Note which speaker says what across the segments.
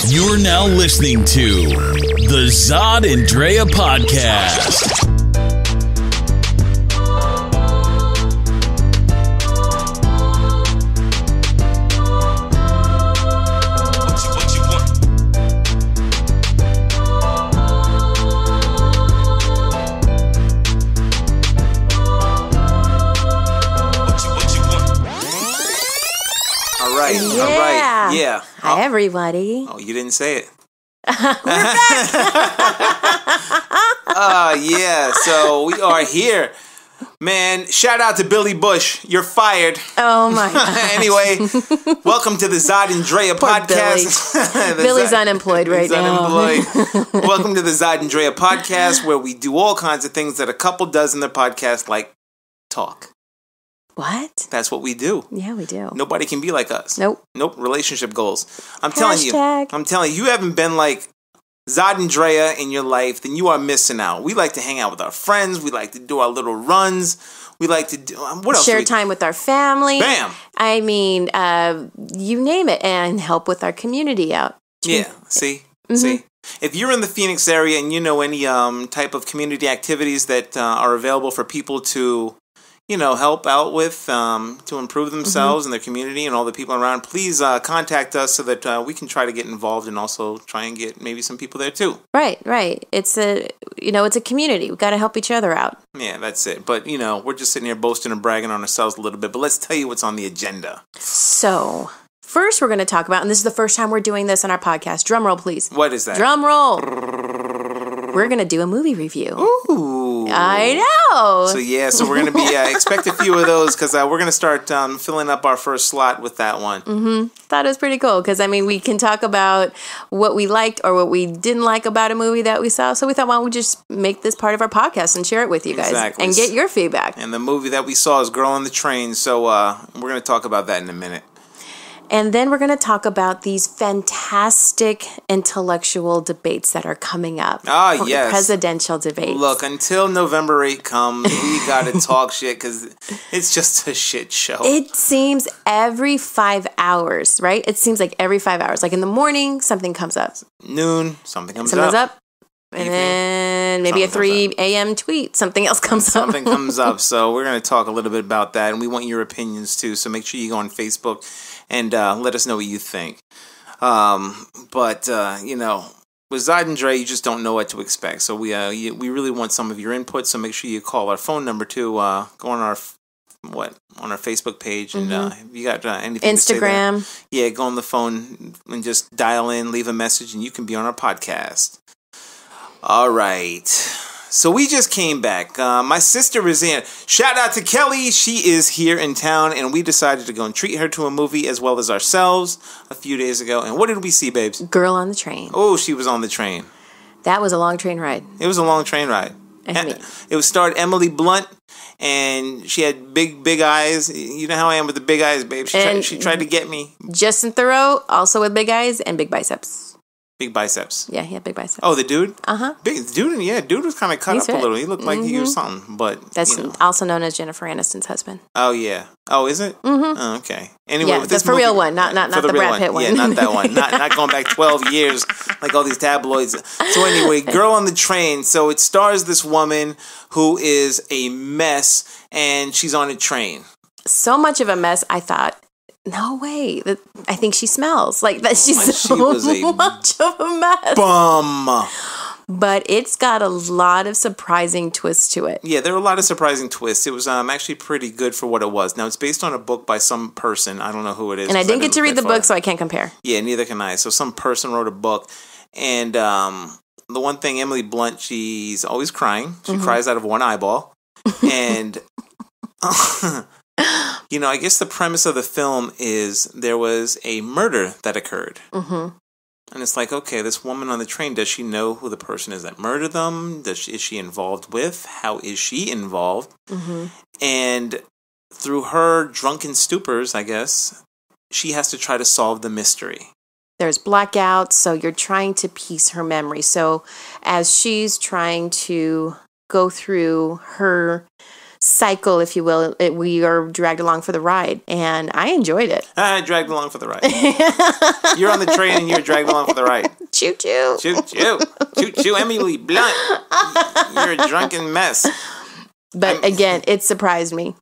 Speaker 1: You're now listening to the Zod and Drea podcast.
Speaker 2: All right. Yeah.
Speaker 3: Hi, everybody.
Speaker 2: Oh, you didn't say it.
Speaker 3: We're back.
Speaker 2: Yeah. So we are here. Man, shout out to Billy Bush. You're fired.
Speaker 3: Oh, my God.
Speaker 2: Anyway, welcome to the Zod and Drea podcast.
Speaker 3: Billy's unemployed right now.
Speaker 2: Welcome to the Zod and Drea podcast, where we do all kinds of things that a couple does in their podcast, like talk.
Speaker 3: What?
Speaker 2: That's what we do.
Speaker 3: Yeah, we do.
Speaker 2: Nobody can be like us.
Speaker 3: Nope.
Speaker 2: Relationship goals. I'm
Speaker 3: Hashtag.
Speaker 2: telling you, you haven't been like Zod and Drea in your life, then you are missing out. We like to hang out with our friends. We like to do our little runs. We like to do, what else?
Speaker 3: Share time with our family.
Speaker 2: Bam.
Speaker 3: I mean, you name it, and help with our community out.
Speaker 2: Yeah. See?
Speaker 3: Mm-hmm.
Speaker 2: See? If you're in the Phoenix area and you know any type of community activities that are available for people to, help out with to improve themselves and their community and all the people around, please contact us so that we can try to get involved and also try and get maybe some people there too.
Speaker 3: Right. It's a community. We got to help each other out.
Speaker 2: Yeah, that's it. But, we're just sitting here boasting and bragging on ourselves a little bit. But let's tell you what's on the agenda.
Speaker 3: So, first we're going to talk about, and this is the first time we're doing this on our podcast. Drum roll, please.
Speaker 2: What is that?
Speaker 3: Drum roll. We're going to do a movie review.
Speaker 2: Ooh.
Speaker 3: I know.
Speaker 2: So we're going to be, expect a few of those because we're going to start filling up our first slot with that one.
Speaker 3: Mm-hmm. Thought it was pretty cool because, we can talk about what we liked or what we didn't like about a movie that we saw. So we thought, why don't we just make this part of our podcast and share it with you guys and get your feedback.
Speaker 2: And the movie that we saw is Girl on the Train. So we're going to talk about that in a minute.
Speaker 3: And then we're going to talk about these fantastic intellectual debates that are coming up.
Speaker 2: Ah, yes.
Speaker 3: Presidential debates.
Speaker 2: Look, until November 8 comes, we got to talk shit because it's just a shit show.
Speaker 3: It seems every 5 hours, right? It seems like every 5 hours. Like in the morning, something comes up.
Speaker 2: Noon, something comes
Speaker 3: up. And then maybe a 3 a.m. tweet. Something else comes up.
Speaker 2: Something comes up. So we're going to talk a little bit about that. And we want your opinions too. So make sure you go on Facebook and let us know what you think. But with Zod and Dre, you just don't know what to expect. So we really want some of your input. So make sure you call our phone number too. Go on our Facebook page, and if you got anything
Speaker 3: Instagram.
Speaker 2: to say there, go on the phone and just dial in, leave a message, and you can be on our podcast. All right. So we just came back. My sister is in. Shout out to Kelly. She is here in town, and we decided to go and treat her to a movie as well as ourselves a few days ago. And what did we see, babes?
Speaker 3: Girl on the Train.
Speaker 2: Oh, she was on the train.
Speaker 3: That was a long train ride.
Speaker 2: It was a long train ride. It was starred Emily Blunt, and she had big eyes. You know how I am with the big eyes, babe. She tried to get me.
Speaker 3: Justin Theroux, also with big eyes and big biceps.
Speaker 2: Big biceps.
Speaker 3: Yeah, he had big biceps.
Speaker 2: Oh, the dude?
Speaker 3: Uh-huh.
Speaker 2: Dude was kind of cut up a little. He looked like he was something, but...
Speaker 3: That's also known as Jennifer Aniston's husband.
Speaker 2: Oh, yeah. Oh, is it? Mm-hmm. Oh, okay. Anyway,
Speaker 3: yeah, that's for real one, not the Brad Pitt one.
Speaker 2: Yeah, not that one. Not going back 12 years like all these tabloids. So anyway, Girl on the Train. So it stars this woman who is a mess, and she's on a train.
Speaker 3: So much of a mess, I thought... No way. I think she smells like that. She was much of a mess.
Speaker 2: Bum.
Speaker 3: But it's got a lot of surprising twists to it.
Speaker 2: Yeah, there were a lot of surprising twists. It was actually pretty good for what it was. Now, it's based on a book by some person. I don't know who it is.
Speaker 3: And I didn't get to read the book, so I can't compare.
Speaker 2: Yeah, neither can I. So some person wrote a book. And the one thing, Emily Blunt, she's always crying. She cries out of one eyeball. And... I guess the premise of the film is there was a murder that occurred. Mm-hmm. And it's like, okay, this woman on the train, does she know who the person is that murdered them? Is she involved with? How is she involved? Mm-hmm. And through her drunken stupors, I guess, she has to try to solve the mystery.
Speaker 3: There's blackouts, so you're trying to piece her memory. So as she's trying to go through her cycle, if you will. We are dragged along for the ride, and I enjoyed it.
Speaker 2: I dragged along for the ride. You're on the train and you're dragged along for the ride.
Speaker 3: Choo choo.
Speaker 2: Choo choo. Choo choo. Emily Blunt. You're a drunken mess.
Speaker 3: But again, it surprised me,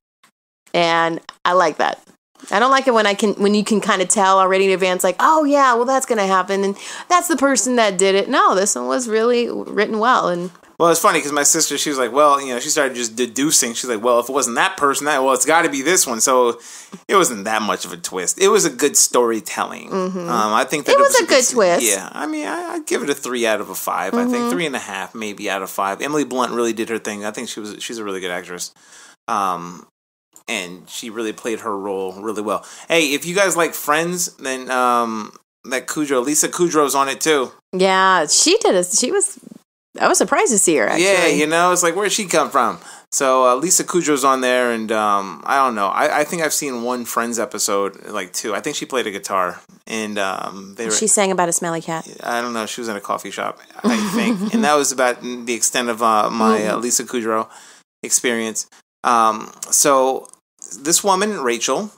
Speaker 3: and I like that. I don't like it when you can kind of tell already in advance, like, oh yeah, well that's gonna happen, and that's the person that did it. No, this one was really written well, and.
Speaker 2: Well, it's funny because my sister, she was like, well, she started just deducing. She's like, well, if it wasn't that person, it's got to be this one. So it wasn't that much of a twist. It was a good storytelling. Mm-hmm. I think that
Speaker 3: it was a good twist.
Speaker 2: Yeah, I mean, I'd give it a 3 out of a 5. Mm-hmm. I think 3.5 maybe out of 5. Emily Blunt really did her thing. I think she's a really good actress. And she really played her role really well. Hey, if you guys like Friends, then that Lisa Kudrow's on it too.
Speaker 3: Yeah, I was surprised to see her, actually.
Speaker 2: Yeah, it's like, where'd she come from? So Lisa Kudrow's on there, and I don't know. I think I've seen one Friends episode, like 2. I think she played a guitar, and
Speaker 3: she sang about a smelly cat.
Speaker 2: I don't know. She was in a coffee shop, I think, and that was about the extent of my Lisa Kudrow experience. So this woman, Rachel,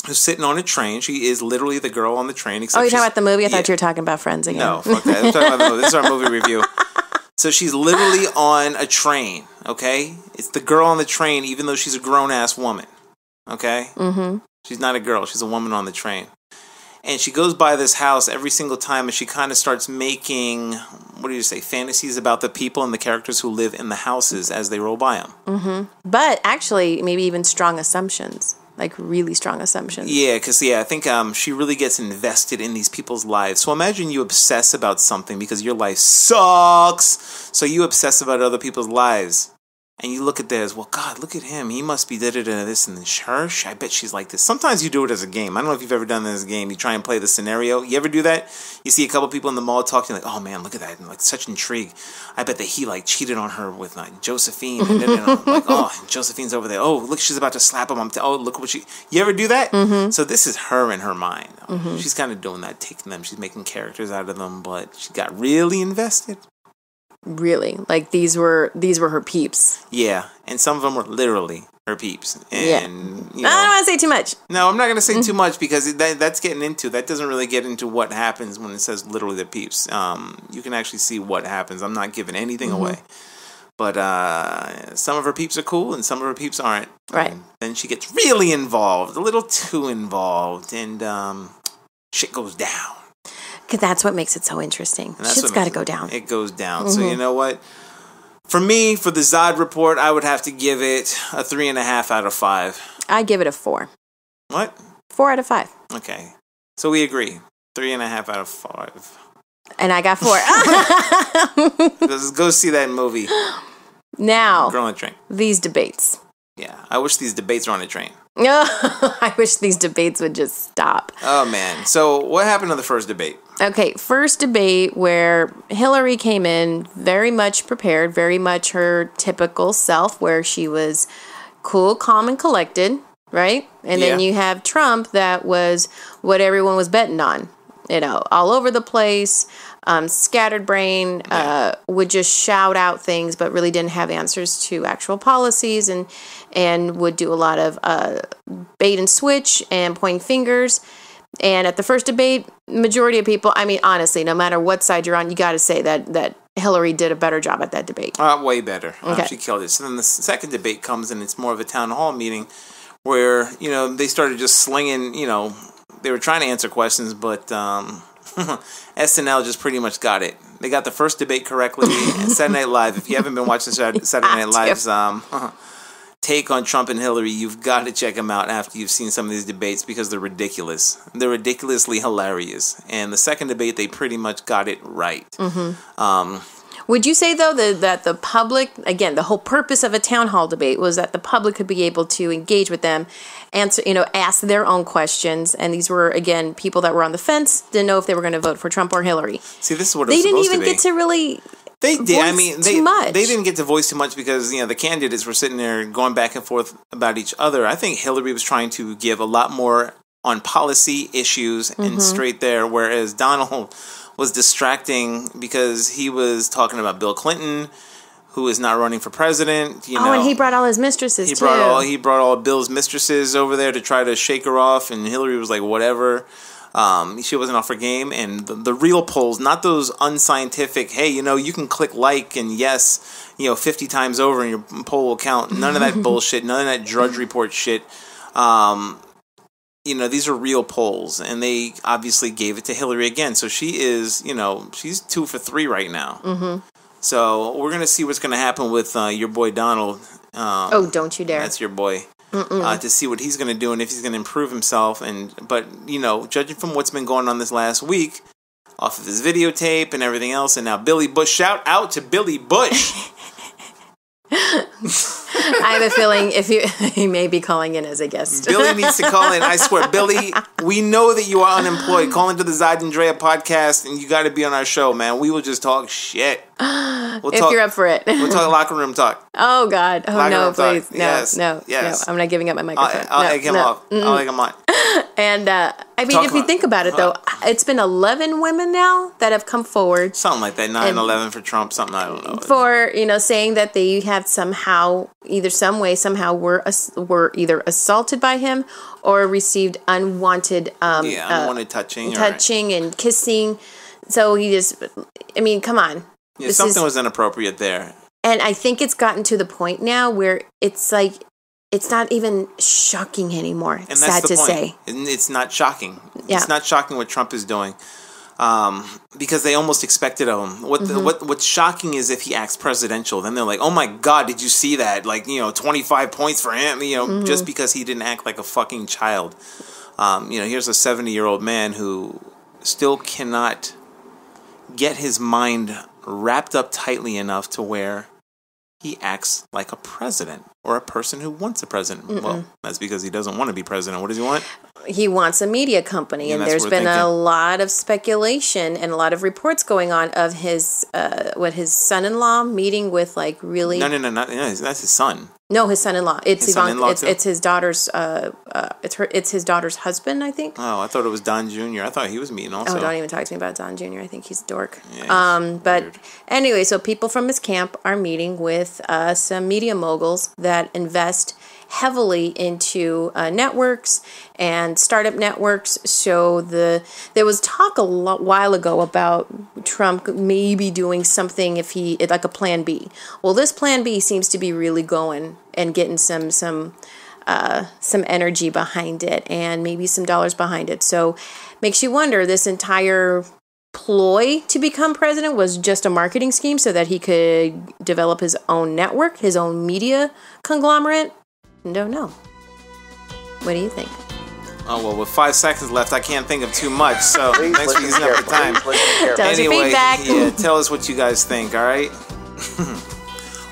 Speaker 2: who's sitting on a train. She is literally the girl on the train.
Speaker 3: You're talking about the movie? I thought you were talking about Friends again.
Speaker 2: No, fuck that. I'm talking about the movie. This is our movie review. So she's literally on a train, okay? It's the girl on the train, even though she's a grown-ass woman, okay? Mm-hmm. She's not a girl. She's a woman on the train. And she goes by this house every single time, and she kind of starts making, fantasies about the people and the characters who live in the houses as they roll by them.
Speaker 3: Mm-hmm. But actually, maybe even strong assumptions. Like really strong assumptions.
Speaker 2: Yeah, because I think she really gets invested in these people's lives. So imagine you obsess about something because your life sucks. So you obsess about other people's lives. And you look at theirs, well, God, look at him. He must be this and her. I bet she's like this. Sometimes you do it as a game. I don't know if you've ever done this as a game. You try and play the scenario. You ever do that? You see a couple people in the mall talking like, oh man, look at that. And like such intrigue. I bet that he like cheated on her with Josephine. And then like, oh, Josephine's over there. Oh, look, she's about to slap him. Look what you ever do that? Mm-hmm. So this is her in her mind. Mm-hmm. She's kind of doing that, taking them. She's making characters out of them, but she got really invested.
Speaker 3: Really, like these were her peeps.
Speaker 2: Yeah, and some of them were literally her peeps. And
Speaker 3: I don't want to say too much.
Speaker 2: No, I'm not going to say too much because that's getting into. That doesn't really get into what happens when it says literally the peeps. You can actually see what happens. I'm not giving anything away. But some of her peeps are cool and some of her peeps aren't.
Speaker 3: Right.
Speaker 2: And then she gets really involved, a little too involved, and shit goes down.
Speaker 3: Because that's what makes it so interesting. Shit's got to go down.
Speaker 2: It goes down. Mm-hmm. So you know what? For me, for the Zod report, I would have to give it a 3.5 out of 5. I give it a 4. What? 4 out of 5. Okay. So we agree. 3.5 out of 5. And I got 4. Let's go see that movie. Now, Girl on a Train. These debates. Yeah. I wish these debates were on a train. I wish these debates would just stop. Oh, man. So what happened to the first debate? Okay, first debate where Hillary came in very much prepared, very much her typical self, where she was cool, calm, and collected, right? And then you have Trump that was what everyone was betting on. You know, all over the place, scattered brain, would just shout out things, but really didn't have answers to actual policies, and would do a lot of bait and switch and pointing fingers. And at the first debate, majority of people, I mean, honestly, no matter what side you're on, you got to say that Hillary did a better job at that debate. Way better. Okay. She killed it. So then the second debate comes, and it's more of a town hall meeting where, you know, they started just slinging, you know, they were trying to answer questions, but SNL just pretty much got it. They got the first debate correctly. And Saturday Night Live, if you haven't been watching Saturday Night Live's take on Trump and Hillary, you've got to check them out after you've seen some of these debates because they're ridiculous. They're ridiculously hilarious. And the second debate, they pretty much got it right. Mm-hmm. Would you say, though, that the public, again, the whole purpose of a town hall debate was that the public could be able to engage with them, answer, you know, ask their own questions, and these were, again, people that were on the fence, didn't know if they were going to vote for Trump or Hillary. See, this is what it was supposed to be. They didn't even get to really... They did. I mean, they didn't get to voice too much because, you know, the candidates were sitting there going back and forth about each other. I think Hillary was trying to give a lot more on policy issues and straight there, whereas Donald was distracting because he was talking about Bill Clinton, who is not running for president. You know,
Speaker 3: and he brought all his mistresses
Speaker 2: he
Speaker 3: too.
Speaker 2: brought all Bill's mistresses over there to try to shake her off, and Hillary was like, whatever. She wasn't off her game, and the real polls, not those unscientific, hey, you know, you can click like and yes, you know, 50 times over and your poll will count. None of that bullshit, none of that Drudge Report shit. You know, these are real polls, and they obviously gave it to Hillary again. So she is, you know, she's 2 for 3 right now. Mm-hmm. So we're going to see what's going to happen with your boy Donald.
Speaker 3: Don't you dare.
Speaker 2: That's your boy. To see what he's going to do and if he's going to improve himself. But, you know, judging from what's been going on this last week, off of his videotape and everything else, and now Billy Bush. Shout out to Billy Bush.
Speaker 3: I have a feeling he may be calling in as a guest.
Speaker 2: Billy needs to call in. I swear, Billy, we know that you are unemployed. Call into the Zod and Drea podcast, and you got to be on our show, man. We will just talk shit.
Speaker 3: You're up for it.
Speaker 2: We'll talk locker room talk.
Speaker 3: Oh, God. Oh, no, please.
Speaker 2: Talk. Yes.
Speaker 3: No. I'm not giving up my microphone.
Speaker 2: I'll egg him off. I'll egg him on.
Speaker 3: And, I mean, if you think about it, though, it's been 11 women now that have come forward.
Speaker 2: Something like that. 9/11 for Trump. Something, I don't know.
Speaker 3: For, you know, saying that they have somehow, were either assaulted by him or received unwanted
Speaker 2: unwanted touching
Speaker 3: and kissing. So he just, I mean, come on.
Speaker 2: Yeah, something was inappropriate there.
Speaker 3: And I think it's gotten to the point now where it's like, it's not even shocking anymore.
Speaker 2: And
Speaker 3: sad to say.
Speaker 2: It's not shocking.
Speaker 3: Yeah.
Speaker 2: It's not shocking what Trump is doing. Because they almost expected of him. What's shocking is if he acts presidential, then they're like, "Oh my God, did you see that? Like, you know, 25 points for him, you know, just because he didn't act like a fucking child." You know, here's a 70-year-old man who still cannot get his mind wrapped up tightly enough to where he acts like a president or a person who wants a president. Well, that's because he doesn't want to be president. What does he want?
Speaker 3: He wants a media company, and there's been a lot of speculation and a lot of reports going on of his son-in-law meeting with like really.
Speaker 2: No, that's his son.
Speaker 3: No, his son-in-law. It's
Speaker 2: his son-in-law
Speaker 3: it's his daughter's. It's his daughter's husband, I think.
Speaker 2: Oh, I thought it was Don Jr. I thought he was meeting also.
Speaker 3: Oh, don't even talk to me about Don Jr. I think he's a dork.
Speaker 2: Yeah,
Speaker 3: but
Speaker 2: weird.
Speaker 3: Anyway, so people from his camp are meeting with some media moguls that invest heavily into networks and startup networks. So there was talk a while ago about Trump maybe doing something like a plan B. Well, this plan B seems to be really going and getting some energy behind it and maybe some dollars behind it. So makes you wonder, this entire ploy to become president was just a marketing scheme so that he could develop his own network, his own media conglomerate. Don't know. What do you think?
Speaker 2: Oh, well, with 5 seconds left, I can't think of too much, so thanks for using up the time.
Speaker 3: Tell us your feedback.
Speaker 2: Yeah, tell us what you guys think, all right?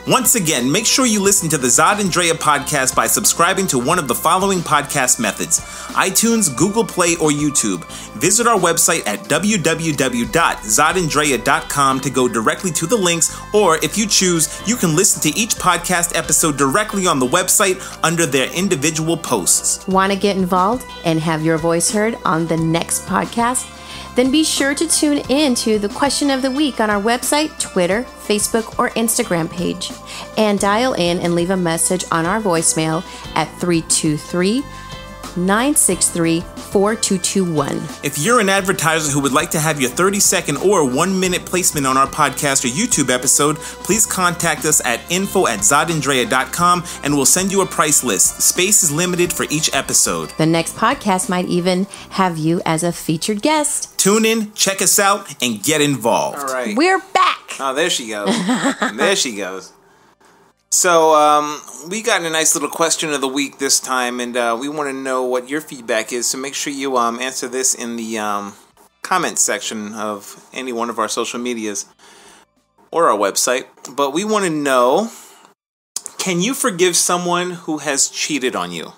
Speaker 2: Once again, make sure you listen to the Zod and Drea podcast by subscribing to one of the following podcast methods: iTunes, Google Play, or YouTube. Visit our website at www.zodanddrea.com to go directly to the links, or if you choose, you can listen to each podcast episode directly on the website under their individual posts.
Speaker 3: Want to get involved and have your voice heard on the next podcast? Then be sure to tune in to the question of the week on our website, Twitter, Facebook, or Instagram page. And dial in and leave a message on our voicemail at 323-963-4221.
Speaker 2: If you're an advertiser who would like to have your 30-second or 1-minute placement on our podcast or YouTube episode, please contact us at info@zodanddrea.com and we'll send you a price list. Space is limited for each episode.
Speaker 3: The next podcast might even have you as a featured guest.
Speaker 2: Tune in, check us out, and get involved. All right.
Speaker 3: We're back.
Speaker 2: Oh, there she goes. There she goes. So, we got a nice little question of the week this time, and we want to know what your feedback is. So make sure you answer this in the comments section of any one of our social medias or our website. But we want to know, can you forgive someone who has cheated on you?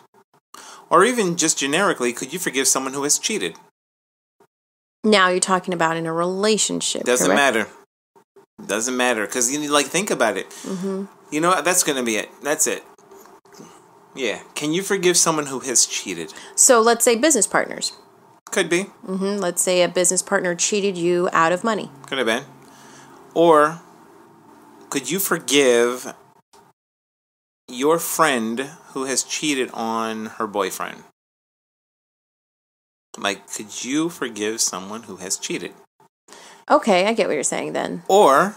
Speaker 2: Or even just generically, could you forgive someone who has cheated?
Speaker 3: Now you're talking about in a relationship.
Speaker 2: Doesn't
Speaker 3: correct?
Speaker 2: matter. Doesn't matter, because you think about it. Mm-hmm. You know what? That's going to be it. That's it. Yeah. Can you forgive someone who has cheated?
Speaker 3: So let's say business partners.
Speaker 2: Could be.
Speaker 3: Mm-hmm. Let's say a business partner cheated you out of money.
Speaker 2: Could have been. Or Could you forgive your friend who has cheated on her boyfriend? Like, could you forgive someone who has cheated?
Speaker 3: Okay, I get what you're saying then.
Speaker 2: Or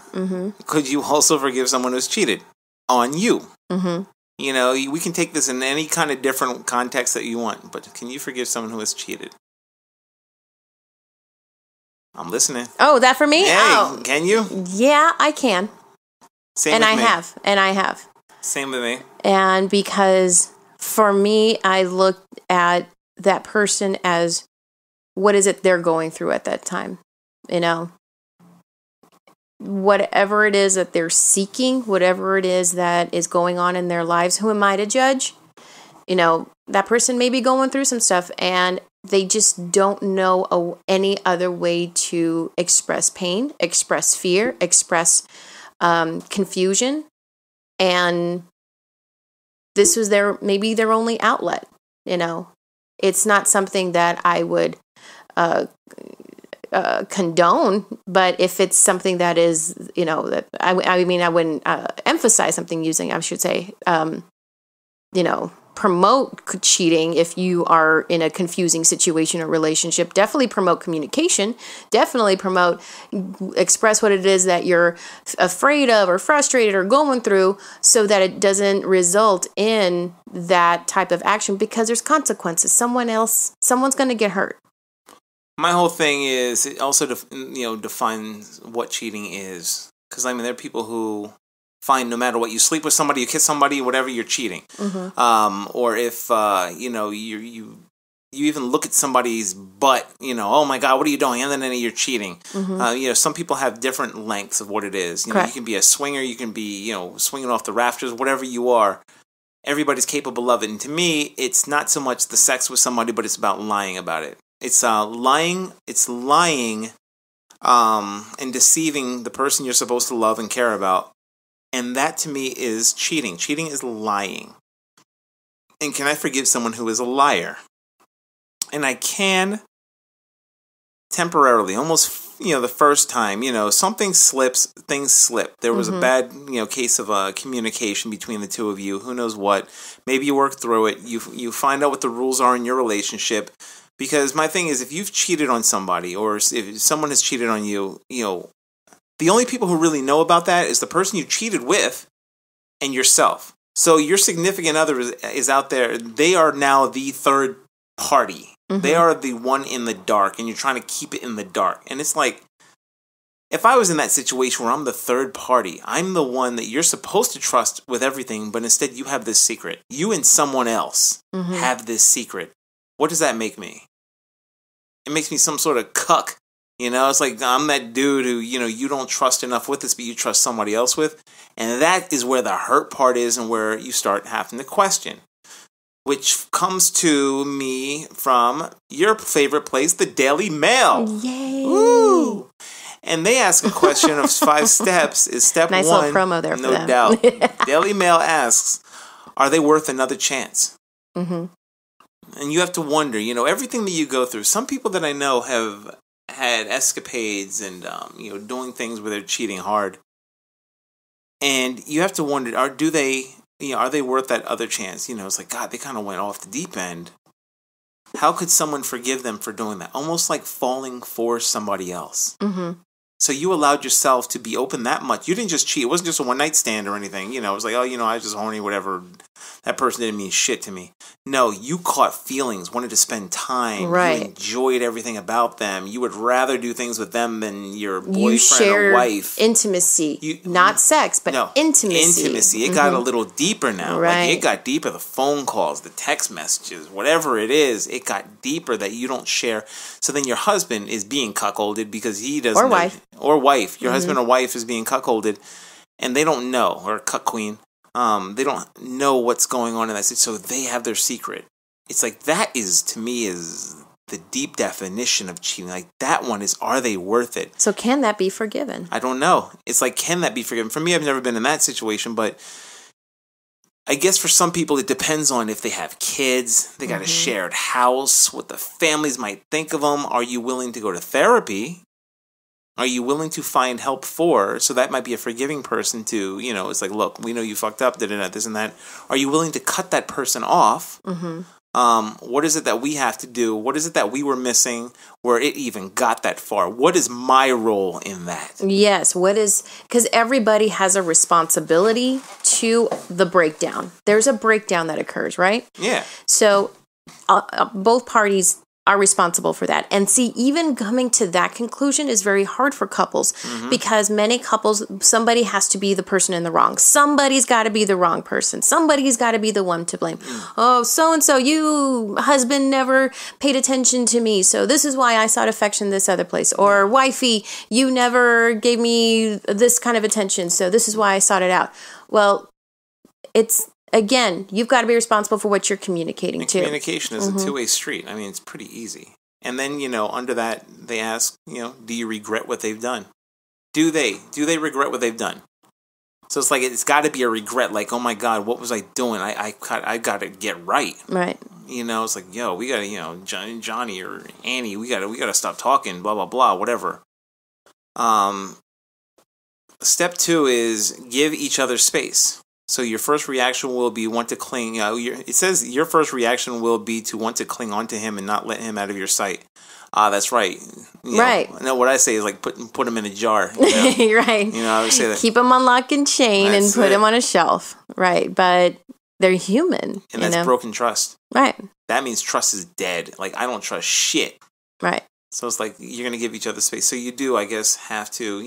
Speaker 2: could you also forgive someone who's cheated on you?
Speaker 3: Mm-hmm.
Speaker 2: You know, we can take this in any kind of different context that you want, but can you forgive someone who has cheated? I'm listening.
Speaker 3: Oh, that for me?
Speaker 2: Hey,
Speaker 3: oh.
Speaker 2: Can you?
Speaker 3: Yeah, I can.
Speaker 2: Same
Speaker 3: and
Speaker 2: with
Speaker 3: I
Speaker 2: me.
Speaker 3: have. And I have.
Speaker 2: Same with me.
Speaker 3: And because for me, I look at that person as what is it they're going through at that time? You know, whatever it is that they're seeking, whatever it is that is going on in their lives, who am I to judge? You know, that person may be going through some stuff and they just don't know any other way to express pain, express fear, express confusion. And this was maybe their only outlet, you know. It's not something that I would condone, but if it's something that is, you know, that I mean, I wouldn't emphasize something using, I should say, you know, promote cheating if you are in a confusing situation or relationship. Definitely promote communication. Definitely express what it is that you're afraid of or frustrated or going through so that it doesn't result in that type of action because there's consequences. Someone's going to get hurt.
Speaker 2: My whole thing is it also defines what cheating is. Because, I mean, there are people who find no matter what, you sleep with somebody, you kiss somebody, whatever, you're cheating. Mm-hmm. Or if, you know, you even look at somebody's butt, you know, oh my God, what are you doing? And then you're cheating. Mm-hmm. You know, some people have different lengths of what it is. You know, you can be a swinger, you can be, you know, swinging off the rafters, whatever you are. Everybody's capable of it. And to me, it's not so much the sex with somebody, but it's about lying about it. It's lying. It's lying and deceiving the person you're supposed to love and care about. And that to me is cheating. Cheating is lying. And can I forgive someone who is a liar? And I can temporarily, almost, you know, the first time, you know, something slips, things slip. There was a bad, you know, case of communication between the two of you. Who knows what? Maybe you work through it. You find out what the rules are in your relationship. Because my thing is, if you've cheated on somebody or if someone has cheated on you, you know, the only people who really know about that is the person you cheated with and yourself. So your significant other is out there. They are now the third party. Mm-hmm. They are the one in the dark, and you're trying to keep it in the dark. And it's like, if I was in that situation where I'm the third party, I'm the one that you're supposed to trust with everything, but instead you have this secret. You and someone else have this secret. What does that make me? It makes me some sort of cuck. You know, it's like I'm that dude who, you know, you don't trust enough with this, but you trust somebody else with. And that is where the hurt part is and where you start having to question. Which comes to me from your favorite place, the Daily Mail.
Speaker 3: Yay!
Speaker 2: Woo! And they ask a question of 5 steps. Is step
Speaker 3: nice
Speaker 2: 1,
Speaker 3: little promo there for
Speaker 2: no
Speaker 3: them.
Speaker 2: doubt. Daily Mail asks, are they worth another chance? Mm-hmm. And you have to wonder, you know, everything that you go through. Some people that I know have had escapades and, you know, doing things where they're cheating hard. And you have to wonder, are they worth that other chance? You know, it's like, God, they kind of went off the deep end. How could someone forgive them for doing that? Almost like falling for somebody else. Mm-hmm. So you allowed yourself to be open that much. You didn't just cheat. It wasn't just a one-night stand or anything. You know, it was like, oh, you know, I was just horny, whatever. That person didn't mean shit to me. No, you caught feelings, wanted to spend time.
Speaker 3: Right.
Speaker 2: You enjoyed everything about them. You would rather do things with them than your boyfriend or wife.
Speaker 3: Intimacy. Not sex, but intimacy.
Speaker 2: Intimacy. It got a little deeper now.
Speaker 3: Right.
Speaker 2: Like, it got deeper. The phone calls, the text messages, whatever it is, it got deeper that you don't share. So then your husband is being cuckolded because he doesn't
Speaker 3: Or wife.
Speaker 2: Or wife. Your husband or wife is being cuckolded, and they don't know, or cuck queen. They don't know what's going on in that situation, so they have their secret. It's like, that is, to me, is the deep definition of cheating. Like, that one is, are they worth it?
Speaker 3: So can that be forgiven?
Speaker 2: I don't know. It's like, can that be forgiven? For me, I've never been in that situation, but I guess for some people, it depends on if they have kids, they got a shared house, what the families might think of them. Are you willing to go to therapy? are you willing to find help for? So that might be a forgiving person to, it's like, look, we know you fucked up, this and that. Are you willing to cut that person off? Mm-hmm. What is it that we have to do? What is it that we were missing where it even got that far? What is my role in that?
Speaker 3: Yes. Because everybody has a responsibility to the breakdown. There's a breakdown that occurs, right?
Speaker 2: Yeah.
Speaker 3: So both parties are responsible for that. And see, even coming to that conclusion is very hard for couples because many couples, somebody has to be the person in the wrong. Somebody's got to be the wrong person. Somebody's got to be the one to blame. Oh, so-and-so, you husband never paid attention to me, so this is why I sought affection this other place. Or wifey, you never gave me this kind of attention, so this is why I sought it out. Well, again, you've got to be responsible for what you're communicating to.
Speaker 2: Communication is a two-way street. I mean, it's pretty easy. And then, under that, they ask, do you regret what they've done? Do they regret what they've done? So it's like, it's got to be a regret. Like, oh my God, what was I doing? I got to get right.
Speaker 3: Right.
Speaker 2: It's like, yo, we got to, Johnny or Annie, we got to stop talking, blah, blah, blah, whatever. Step 2 is give each other space. So your first reaction will be want to cling. It says your first reaction will be to want to cling on to him and not let him out of your sight. That's right.
Speaker 3: Right.
Speaker 2: No, what I say is like put him in a jar.
Speaker 3: Right.
Speaker 2: I would say that.
Speaker 3: Keep him on lock and chain and put him on a shelf. Right. But they're human.
Speaker 2: And that's broken trust.
Speaker 3: Right.
Speaker 2: That means trust is dead. Like, I don't trust shit.
Speaker 3: Right.
Speaker 2: So it's like you're going to give each other space. So you do, I guess, have to,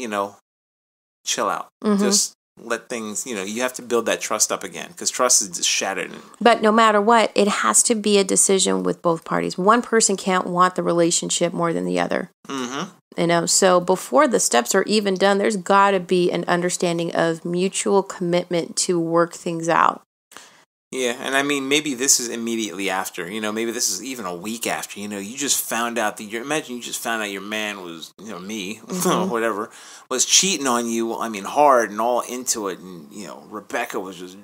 Speaker 2: chill out. Just let things, you have to build that trust up again because trust is just shattered.
Speaker 3: But no matter what, it has to be a decision with both parties. One person can't want the relationship more than the other. Mm-hmm. So before the steps are even done, there's got to be an understanding of mutual commitment to work things out.
Speaker 2: Yeah, and I mean, maybe this is immediately after, maybe this is even a week after, you just found out that imagine you just found out your man was, me, whatever, was cheating on you, hard and all into it, and, Rebecca was just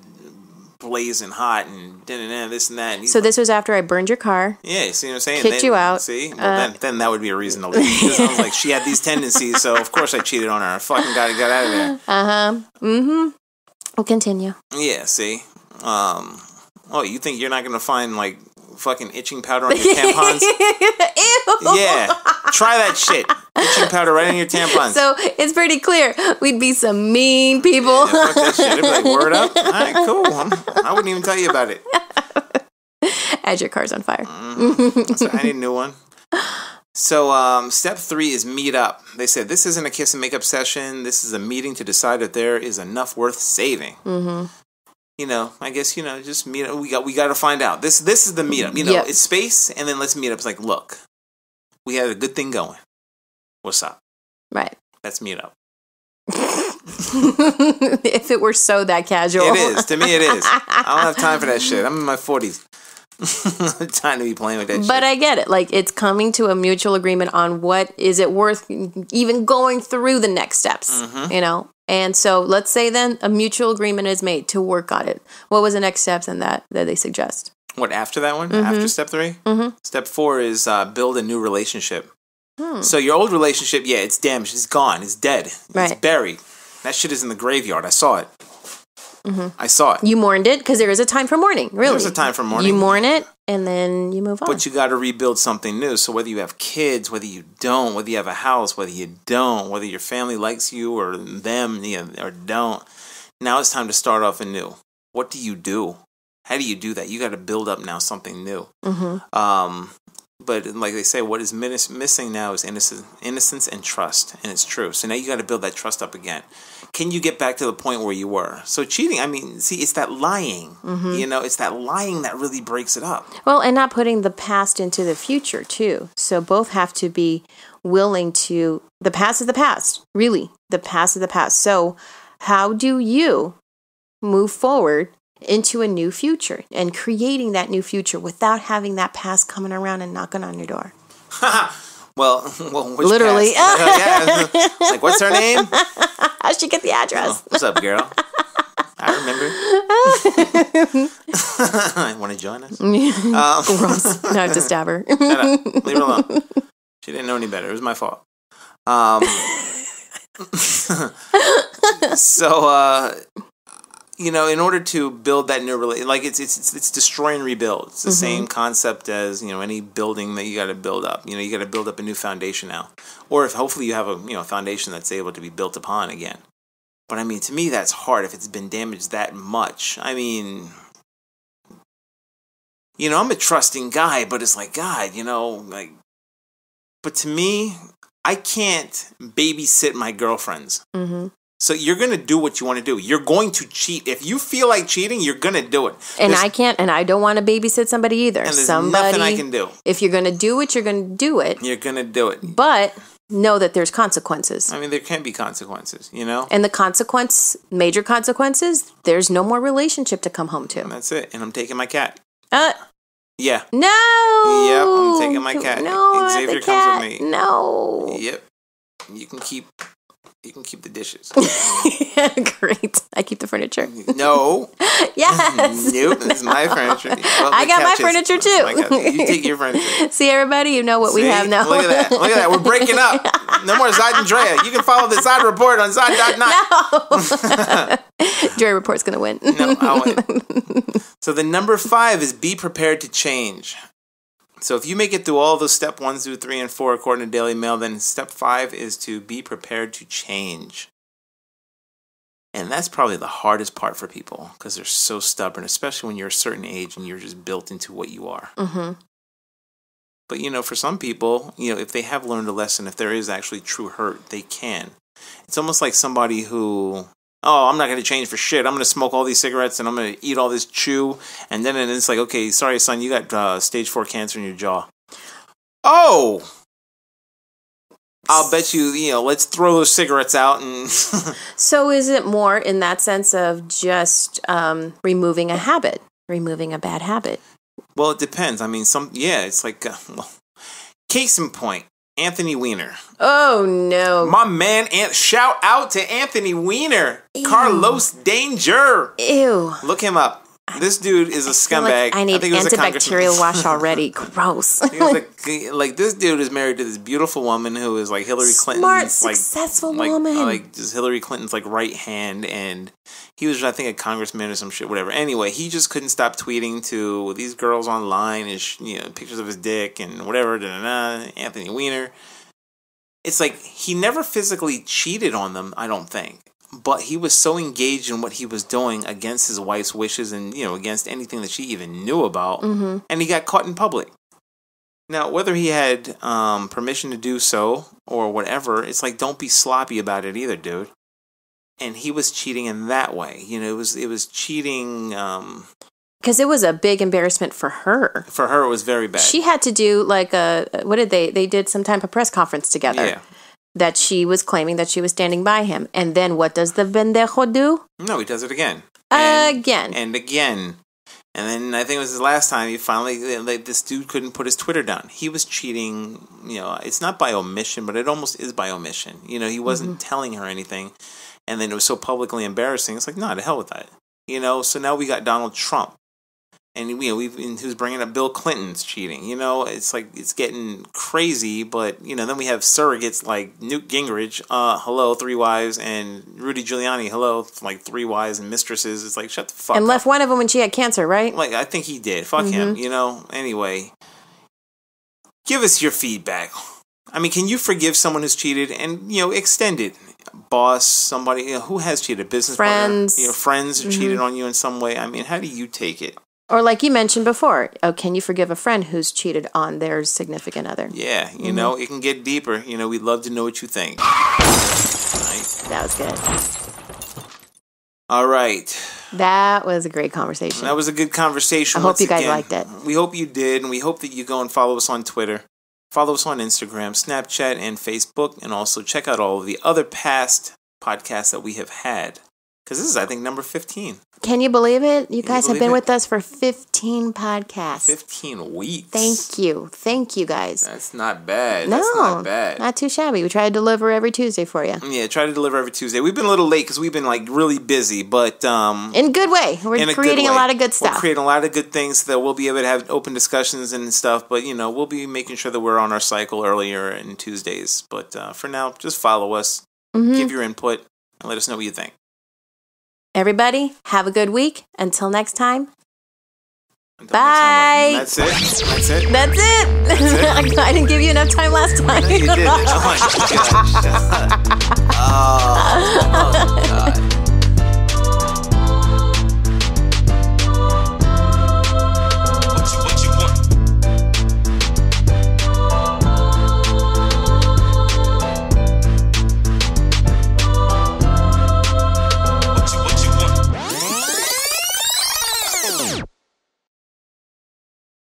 Speaker 2: blazing hot and this and that. And
Speaker 3: so this was after I burned your car.
Speaker 2: Yeah, see what I'm saying?
Speaker 3: Kicked you out.
Speaker 2: See? Well, then that would be a reason to leave. Because I was like, she had these tendencies, so of course I cheated on her. I fucking got out of there.
Speaker 3: Uh-huh. Mm-hmm. We'll continue.
Speaker 2: Yeah, see? You think you're not going to find, like, fucking itching powder on your tampons?
Speaker 3: Ew!
Speaker 2: Yeah. Try that shit. Itching powder right on your tampons.
Speaker 3: So, it's pretty clear. We'd be some mean people.
Speaker 2: Yeah, fuck that shit. They'd be like, word up? All right, cool. I wouldn't even tell you about it.
Speaker 3: As your car's on fire.
Speaker 2: So I need a new one. So, step 3 is meet up. They said, this isn't a kiss and makeup session. This is a meeting to decide if there is enough worth saving. Mm-hmm. I guess, just meet up. We got to find out. This is the meetup. It's space, and then let's meet up. It's like, look, we had a good thing going. What's up?
Speaker 3: Right.
Speaker 2: Let's meet up.
Speaker 3: If it were so that casual.
Speaker 2: It is. To me, it is. I don't have time for that shit. I'm in my 40s. Time to be playing with that shit.
Speaker 3: But I get it. Like, it's coming to a mutual agreement on what is it worth even going through the next steps, And so let's say then a mutual agreement is made to work on it. What was the next steps in that they suggest?
Speaker 2: What, after that one? After step 3? Step 4 is build a new relationship. So your old relationship, it's damaged. It's gone. It's dead. It's buried. That shit is in the graveyard. I saw it. I saw it.
Speaker 3: You mourned it because there is a time for mourning, really.
Speaker 2: There's a time for mourning.
Speaker 3: You mourn it and then you move on.
Speaker 2: But you got to rebuild something new. So whether you have kids, whether you don't, whether you have a house, whether you don't, whether your family likes you or them or don't, now it's time to start off anew. What do you do? How do you do that? You got to build up now something new. But like they say, what is missing now is innocence and trust. And it's true. So now you got to build that trust up again. Can you get back to the point where you were? So cheating, it's that lying. It's that lying that really breaks it up.
Speaker 3: Well, and not putting the past into the future, too. So both have to be willing to, the past is the past, really. The past is the past. So how do you move forward into a new future and creating that new future without having that past coming around and knocking on your door?
Speaker 2: Well, which
Speaker 3: literally.
Speaker 2: Like, what's her name?
Speaker 3: How'd she get the address?
Speaker 2: What's up, girl? I remember. Want to join us?
Speaker 3: Gross. No, I have to stab her.
Speaker 2: Shut up. Leave her alone. She didn't know any better. It was my fault. So, in order to build that new relationship, like it's destroy and rebuild. It's the same concept as, any building that you got to build up. You got to build up a new foundation now. Or if hopefully you have a foundation that's able to be built upon again. But I mean, to me, that's hard if it's been damaged that much. I mean, I'm a trusting guy, but it's like, God, but to me, I can't babysit my girlfriends. Mm-hmm. So you're going to do what you want to do. You're going to cheat. If you feel like cheating, you're going to do it.
Speaker 3: And I can't, and I don't want to babysit somebody either.
Speaker 2: And there's nothing I can do.
Speaker 3: If you're going to do it, you're going to do it.
Speaker 2: You're going to do it.
Speaker 3: But know that there's consequences.
Speaker 2: I mean, there can be consequences,
Speaker 3: And the major consequences, there's no more relationship to come home to.
Speaker 2: And that's it. And I'm taking my cat.
Speaker 3: Yeah.
Speaker 2: No. Yep, I'm taking my cat.
Speaker 3: No,
Speaker 2: Xavier comes with me.
Speaker 3: No.
Speaker 2: Yep. You can keep the dishes.
Speaker 3: Great. I keep the furniture.
Speaker 2: No.
Speaker 3: Yes.
Speaker 2: Nope. This is my furniture. Well,
Speaker 3: I got my furniture too.
Speaker 2: You take your furniture.
Speaker 3: See, everybody, you know what we have now.
Speaker 2: Look at that. We're breaking up. No more Zod and Drea. You can follow the Zod Report on Zod.net.
Speaker 3: No. Drea Report's going to win.
Speaker 2: No, I'll win. So the number 5 is be prepared to change. So if you make it through all those step 1 through 3 and 4 according to Daily Mail, then step 5 is to be prepared to change. And that's probably the hardest part for people because they're so stubborn, especially when you're a certain age and you're just built into what you are. Mm-hmm. But, for some people, if they have learned a lesson, if there is actually true hurt, they can. It's almost like somebody who, I'm not going to change for shit. I'm going to smoke all these cigarettes and I'm going to eat all this chew. And then it's like, okay, sorry, son, you got stage 4 cancer in your jaw. Oh! I'll bet you, let's throw those cigarettes out. And
Speaker 3: So is it more in that sense of just removing a habit, removing a bad habit?
Speaker 2: Well, it depends. I mean, it's like, case in point, Anthony Weiner.
Speaker 3: Oh, no.
Speaker 2: My man, shout out to Anthony Weiner. Ew. Carlos Danger.
Speaker 3: Ew.
Speaker 2: Look him up. This dude is a scumbag.
Speaker 3: I need antibacterial wash already. Gross.
Speaker 2: This dude is married to this beautiful woman who is like Hillary Clinton's
Speaker 3: successful woman.
Speaker 2: Like just Hillary Clinton's right hand, and he was, I think, a congressman or some shit, whatever. Anyway, he just couldn't stop tweeting to these girls online and pictures of his dick and whatever. Anthony Weiner. It's like he never physically cheated on them, I don't think. But he was so engaged in what he was doing against his wife's wishes and, against anything that she even knew about. Mm-hmm. And he got caught in public. Now, whether he had permission to do so or whatever, it's like, don't be sloppy about it either, dude. And he was cheating in that way. It was cheating.
Speaker 3: Because it was a big embarrassment for her.
Speaker 2: For her, it was very bad.
Speaker 3: She had to do what did they did some type of press conference together. Yeah. That she was claiming that she was standing by him. And then what does the pendejo do?
Speaker 2: No, he does it again.
Speaker 3: Again.
Speaker 2: And again. And then I think it was his last time, he finally, this dude couldn't put his Twitter down. He was cheating, it's not by omission, but it almost is by omission. He wasn't telling her anything. And then it was so publicly embarrassing. It's like, nah, to hell with that. So now we got Donald Trump. And who's bringing up Bill Clinton's cheating? It's like it's getting crazy. But then we have surrogates like Newt Gingrich, hello, 3 wives, and Rudy Giuliani, hello, like 3 wives and mistresses. It's like shut the fuck up.
Speaker 3: And left one of them when she had cancer, right?
Speaker 2: Like I think he did. Fuck him. Anyway, give us your feedback. I mean, can you forgive someone who's cheated and extend it? Boss, somebody who has cheated, business
Speaker 3: friends,
Speaker 2: partner, friends who cheated on you in some way. I mean, how do you take it?
Speaker 3: Or like you mentioned before, can you forgive a friend who's cheated on their significant other?
Speaker 2: Yeah, it can get deeper. We'd love to know what you think. Right?
Speaker 3: That was good.
Speaker 2: All right.
Speaker 3: That was a great conversation.
Speaker 2: That was a good conversation.
Speaker 3: I hope you guys liked it.
Speaker 2: We hope you did, and we hope that you go and follow us on Twitter. Follow us on Instagram, Snapchat, and Facebook, and also check out all of the other past podcasts that we have had. Because this is, I think, number 15.
Speaker 3: Can you believe it? You guys have been with us for 15 podcasts.
Speaker 2: 15 weeks.
Speaker 3: Thank you. Thank you, guys.
Speaker 2: That's not bad.
Speaker 3: No,
Speaker 2: that's not bad.
Speaker 3: Not too shabby. We try to deliver every Tuesday for you.
Speaker 2: Yeah, try to deliver every Tuesday. We've been a little late because we've been really busy, but in
Speaker 3: a good way. We're creating a lot of good stuff.
Speaker 2: We're creating a lot of good things that we'll be able to have open discussions and stuff, but we'll be making sure that we're on our cycle earlier in Tuesdays. But for now, just follow us. Give your input and let us know what you think.
Speaker 3: Everybody, have a good week. Until next time.
Speaker 2: Bye.
Speaker 3: Next
Speaker 2: time, that's it.
Speaker 3: That's it. I didn't give you enough time last time.
Speaker 2: No, you didn't. Oh my gosh.